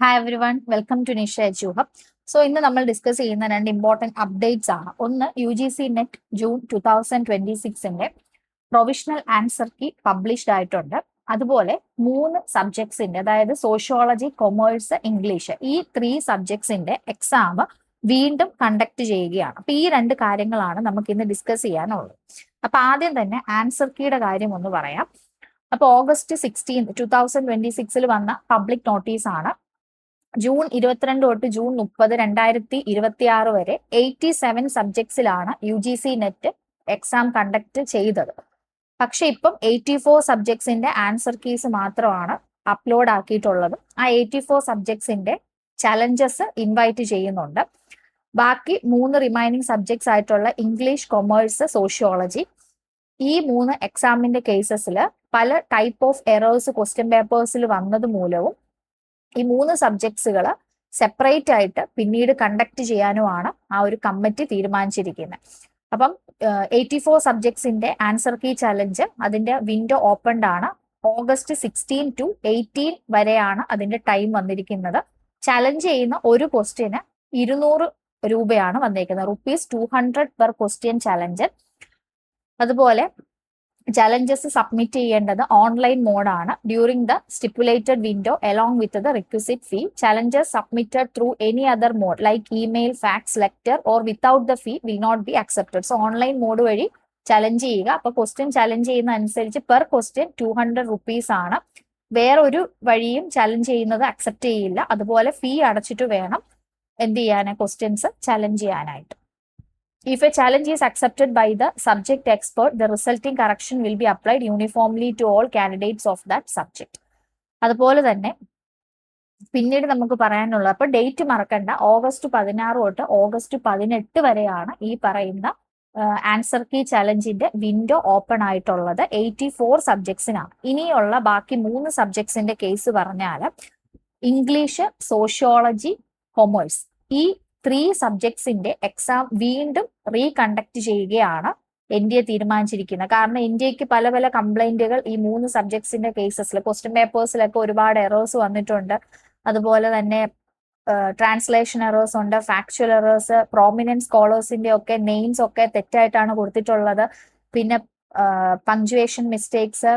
Hi everyone, welcome to Nisha edu hub. So ഇന്ന് നമ്മൾ discuss ചെയ്യുന്ന രണ്ട് ഇമ്പോർട്ടൻറ്റ് അപ്ഡേറ്റ്സ് ആണ്. ഒന്ന്, UGC NET June 2026 provisional answer key published ആയിട്ടുണ്ട്. അതുപോലെ 3 സബ്ജക്ട്സിന്റെ, അതായത് സോഷ്യോളജി, കൊമേഴ്സ്, ഇംഗ്ലീഷ്, ഈ 3 സബ്ജക്ട്സിന്റെ എക്സാം വീണ്ടും കണ്ടക്ട് ചെയ്യുകയാണ്. അപ്പൊ ഈ രണ്ട് കാര്യങ്ങളാണ് നമുക്ക് ഇന്ന് ഡിസ്കസ് ചെയ്യാനുള്ളത്. അപ്പൊ ആദ്യം തന്നെ ആൻസർ കീയുടെ കാര്യം ഒന്ന് പറയാം. അപ്പൊ ഓഗസ്റ്റ് 16 2026 വന്ന പബ്ലിക് നോട്ടീസ് ആണ്. ജൂൺ 22 തൊട്ട് ജൂൺ 30 2026 വരെ 87 സബ്ജക്ട്സിലാണ് UGC നെറ്റ് എക്സാം കണ്ടക്ട് ചെയ്തത്. പക്ഷെ ഇപ്പം 84 സബ്ജക്ട്സിന്റെ ആൻസർ കീസ് മാത്രമാണ് അപ്ലോഡ് ആക്കിയിട്ടുള്ളത്. ആ 84 സബ്ജക്ട്സിന്റെ ചലഞ്ചസ് ഇൻവൈറ്റ് ചെയ്യുന്നുണ്ട്. ബാക്കി 3 റിമൈനിങ് സബ്ജക്ട്സ് ആയിട്ടുള്ള ഇംഗ്ലീഷ്, കൊമേഴ്സ്, സോഷ്യോളജി, ഈ 3 എക്സാമിന്റെ കേസസിൽ പല ടൈപ്പ് ഓഫ് എറേഴ്സ് ക്വസ്റ്റ്യൻ പേപ്പേഴ്സിൽ വന്നത് മൂലവും ഈ 3 സബ്ജക്ട്സുകൾ സെപ്പറേറ്റ് ആയിട്ട് പിന്നീട് കണ്ടക്ട് ചെയ്യാനുമാണ് ആ ഒരു കമ്മിറ്റി തീരുമാനിച്ചിരിക്കുന്നത്. അപ്പം 84 സബ്ജക്ട്സിന്റെ ആൻസർ കീ ചലഞ്ച്, അതിന്റെ വിൻഡോ ഓപ്പൺഡ് ആണ്. ഓഗസ്റ്റ് 16 to 18 വരെയാണ് അതിന്റെ ടൈം വന്നിരിക്കുന്നത്. ചലഞ്ച് ചെയ്യുന്ന ഒരു ക്വസ്റ്റ്യന് 200 രൂപയാണ് വന്നേക്കുന്നത്, ₹200 പെർ ക്വസ്റ്റ്യൻ ചലഞ്ച്. അതുപോലെ ചലഞ്ചസ് സബ്മിറ്റ് ചെയ്യേണ്ടത് ഓൺലൈൻ മോഡാണ്. During the stipulated window along with the requisite fee. Challenges submitted through any other mode like email, fax, letter or without the fee will not be accepted. So online mode വഴി challenge ചെയ്യുക. അപ്പൊ question challenge ചെയ്യുന്ന അനുസരിച്ച് per question 200 rupees ആണ്. വേറൊരു വഴിയും challenge ചെയ്യുന്നത് accept ചെയ്യില്ല. അതുപോലെ ഫീ അടച്ചിട്ട് വേണം എന്ത് ചെയ്യാൻ, ക്വസ്റ്റ്യൻസ് ചലഞ്ച് ചെയ്യാനായിട്ട്. If a challenge is accepted by the subject expert, the resulting correction will be applied uniformly to all candidates of that subject. അതുപോലെ തന്നെ പിന്നീട് നമുക്ക് പറയാനുള്ളത്, അപ്പൊ ഡേറ്റ് മറക്കണ്ട, ഓഗസ്റ്റ് 16 തൊട്ട് ഓഗസ്റ്റ് 18 വരെയാണ് ഈ പറയുന്ന ആൻസർ കീ ചലഞ്ചിന്റെ വിൻഡോ ഓപ്പൺ ആയിട്ടുള്ളത്. 84 സബ്ജക്ട്സിനാണ്. ഇനിയുള്ള ബാക്കി 3 സബ്ജക്ട്സിന്റെ കേസ് പറഞ്ഞാൽ ഇംഗ്ലീഷ്, സോഷ്യോളജി, കൊമേഴ്സ്, ഈ 3 സബ്ജക്ട്സിന്റെ എക്സാം വീണ്ടും റീകണ്ടക്ട് ചെയ്യുകയാണ് NDA തീരുമാനിച്ചിരിക്കുന്നത്. കാരണം ഇന്ത്യക്ക് പല പല കംപ്ലൈന്റുകൾ ഈ 3 സബ്ജക്ട്സിന്റെ കേസസിൽ, ക്വസ്റ്റ്യൻ പേപ്പേഴ്സിലൊക്കെ ഒരുപാട് എറേഴ്സ് വന്നിട്ടുണ്ട്. അതുപോലെ തന്നെ ട്രാൻസ്ലേഷൻ എറേഴ്സ് ഉണ്ട്, ഫാക്ച്വൽ എറേഴ്സ്, പ്രോമിനന്റ് സ്കോളേഴ്സിന്റെ ഒക്കെ നെയിംസ് ഒക്കെ തെറ്റായിട്ടാണ് കൊടുത്തിട്ടുള്ളത്. പിന്നെ പങ്ക്ച്വേഷൻ മിസ്റ്റേക്സ്,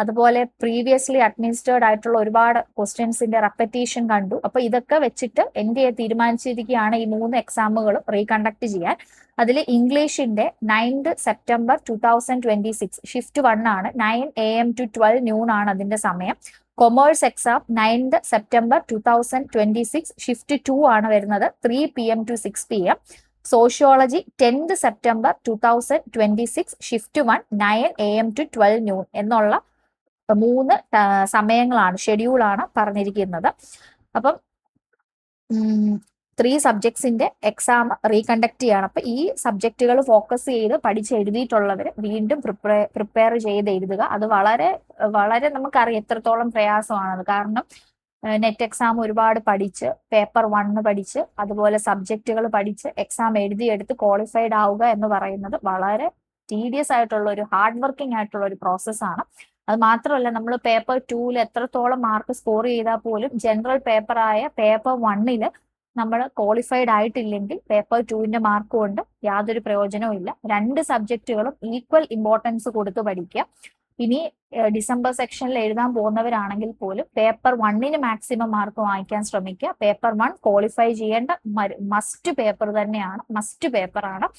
അതുപോലെ പ്രീവിയസ്ലി അഡ്മിനിസ്ട്രേർഡ് ആയിട്ടുള്ള ഒരുപാട് ക്വസ്റ്റ്യൻസിന്റെ റെപ്പറ്റീഷൻ കണ്ടു. അപ്പൊ ഇതൊക്കെ വെച്ചിട്ട് NDA തീരുമാനിച്ചിരിക്കുകയാണ് ഈ 3 എക്സാമുകളും റീകണ്ടക്ട് ചെയ്യാൻ. അതിൽ ഇംഗ്ലീഷിന്റെ 9 സെപ്റ്റംബർ 2026 ഷിഫ്റ്റ് 1 ആണ്. 9 AM to 12 noon ആണ് അതിന്റെ സമയം. കൊമേഴ്സ് എക്സാം 9 സെപ്റ്റംബർ 2026 ഷിഫ്റ്റ് 2 ആണ് വരുന്നത്, 3 PM to 6 PM. Sociology 10 September 2026 shift 1 9 AM to 12 noon എന്നുള്ള 3 സമയങ്ങളാണ്, ഷെഡ്യൂളാണ് പറഞ്ഞിരിക്കുന്നത്. അപ്പം 3 സബ്ജക്ട്സിന്റെ എക്സാം റീകണ്ടക്ട് ചെയ്യണം. അപ്പൊ ഈ സബ്ജക്റ്റുകൾ ഫോക്കസ് ചെയ്ത് പഠിച്ചെഴുതിയിട്ടുള്ളവർ വീണ്ടും പ്രിപ്പയർ ചെയ്ത് എഴുതുക. അത് വളരെ വളരെ നമുക്കറിയാം എത്രത്തോളം പ്രയാസമാണത്. കാരണം നെറ്റ് എക്സാം ഒരുപാട് പഠിച്ച്, പേപ്പർ 1 പഠിച്ച്, അതുപോലെ സബ്ജക്റ്റുകൾ പഠിച്ച് എക്സാം എഴുതിയെടുത്ത് ക്വാളിഫൈഡ് ആവുക എന്ന് പറയുന്നത് വളരെ ടീഡിയസ് ആയിട്ടുള്ള ഒരു ഹാർഡ് വർക്കിംഗ് ആയിട്ടുള്ള ഒരു പ്രോസസ്സാണ്. അത് മാത്രമല്ല, നമ്മൾ പേപ്പർ 2 എത്രത്തോളം മാർക്ക് സ്കോർ ചെയ്താൽ പോലും ജനറൽ പേപ്പറായ പേപ്പർ 1 നമ്മൾ ക്വാളിഫൈഡ് ആയിട്ടില്ലെങ്കിൽ പേപ്പർ 2 മാർക്ക് കൊണ്ട് യാതൊരു പ്രയോജനവും ഇല്ല. 2 സബ്ജക്റ്റുകളും ഈക്വൽ ഇമ്പോർട്ടൻസ് കൊടുത്ത് പഠിക്കുക. ഇനി ഡിസംബർ സെക്ഷനിൽ എഴുതാൻ പോകുന്നവരാണെങ്കിൽ പോലും പേപ്പർ 1 മാക്സിമം മാർക്ക് വാങ്ങിക്കാൻ ശ്രമിക്കുക. പേപ്പർ 1 ക്വാളിഫൈ ചെയ്യേണ്ട മസ്റ്റ് പേപ്പർ തന്നെയാണ്, മസ്റ്റ് പേപ്പറാണ്.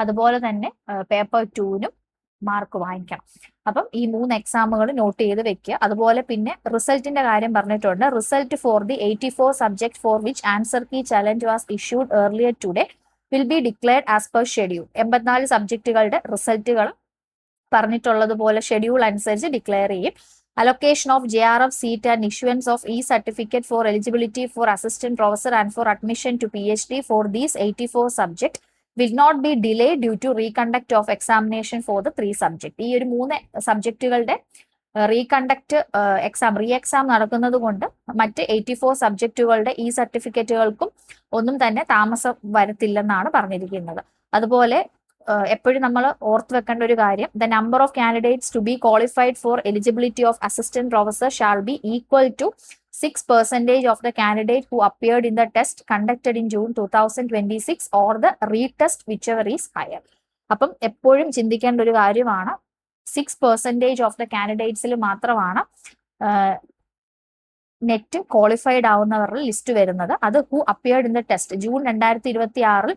അതുപോലെ തന്നെ പേപ്പർ 2 മാർക്ക് വാങ്ങിക്കണം. അപ്പം ഈ 3 എക്സാമുകൾ നോട്ട് ചെയ്ത് വെക്കുക. അതുപോലെ പിന്നെ റിസൾട്ടിന്റെ കാര്യം പറഞ്ഞിട്ടുണ്ട്. Result for the 84 subject for which answer key challenge was issued earlier today will be declared as per schedule. 84 സബ്ജക്റ്റുകളുടെ റിസൾട്ടുകൾ പറഞ്ഞിട്ടുള്ളതുപോലെ ഷെഡ്യൂൾ അനുസരിച്ച് ഡിക്ലെയർ ചെയ്യും. Allocation of JRF seat and issuance of certificate for eligibility for assistant professor and for admission to PhD for these 84 subject will not be delayed due to reconduct of examination for the 3 subject. ഈ ഒരു 3 സബ്ജക്റ്റുകളുടെ റീകണ്ടക്ട് exam നടക്കുന്നത് കൊണ്ട് മറ്റ് 84 സബ്ജക്റ്റുകളുടെ ഈ സർട്ടിഫിക്കറ്റുകൾക്കും ഒന്നും തന്നെ താമസം വരത്തില്ലെന്നാണ് പറഞ്ഞിരിക്കുന്നത്. അതുപോലെ എപ്പോഴും നമ്മൾ ഓർത്ത് വെക്കേണ്ട ഒരു കാര്യം, the number of candidates to be qualified for eligibility of assistant professor shall be equal to 6% of the candidate who appeared in the test conducted in June 2026 or the retest whichever is higher. അപ്പം എപ്പോഴും ചിന്തിക്കേണ്ട ഒരു കാര്യമാണ്, 6% of the കാൻഡിഡേറ്റ്സിൽ മാത്രമാണ് net qualified ആവുന്നവരുടെ list വരുന്നത്. അത് who appeared in the test, June 2026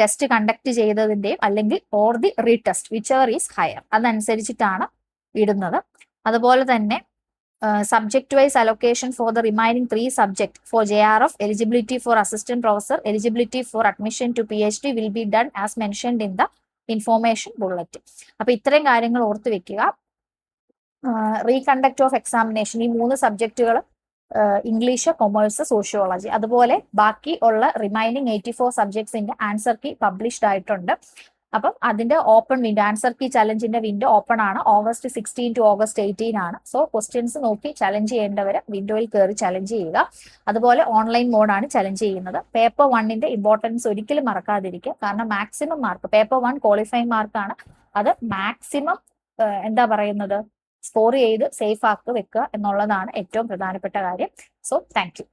test conduct ചെയ്തതിന്റെയും അല്ലെങ്കിൽ or the retest whichever is higher അതനുസരിച്ചിട്ടാണ് ഇടുന്നത്. അതുപോലെ തന്നെ subject wise allocation for the remaining 3 subject for JRF, eligibility for assistant professor, eligibility for admission to PhD will be done as mentioned in the information bulletin. അപ്പൊ ഇത്രയും കാര്യങ്ങൾ ഓർത്ത് വെക്കുക. റീകണ്ടക്ട് of examination, ഈ 3 സബ്ജക്റ്റുകൾ ഇംഗ്ലീഷ്, കൊമേഴ്സ്, സോഷ്യോളജി, അതുപോലെ ബാക്കി ഉള്ള remaining 84 സബ്ജക്ട്സിന്റെ ആൻസർ കീ പബ്ലിഷ്ഡ് ആയിട്ടുണ്ട്. അപ്പം അതിന്റെ ഓപ്പൺ വിൻഡോ, ആൻസർ കീ ചലഞ്ചിന്റെ വിൻഡോ ഓപ്പൺ ആണ്. August 16 to August 18 ആണ്. സോ ക്വസ്റ്റ്യൻസ് നോക്കി ചലഞ്ച് ചെയ്യേണ്ടവര് വിൻഡോയിൽ കയറി ചലഞ്ച് ചെയ്യുക. അതുപോലെ ഓൺലൈൻ മോഡാണ് ചലഞ്ച് ചെയ്യുന്നത്. പേപ്പർ 1ന്റെ ഇമ്പോർട്ടൻസ് ഒരിക്കലും മറക്കാതിരിക്കുക. കാരണം മാക്സിമം മാർക്ക്, പേപ്പർ 1 ക്വാളിഫൈങ് മാർക്കാണ്. അത് മാക്സിമം എന്താ പറയുന്നത്, സ്കോർ ചെയ്ത് സേഫ് ആക്കി വെക്കുക എന്നുള്ളതാണ് ഏറ്റവും പ്രധാനപ്പെട്ട കാര്യം. So thank you.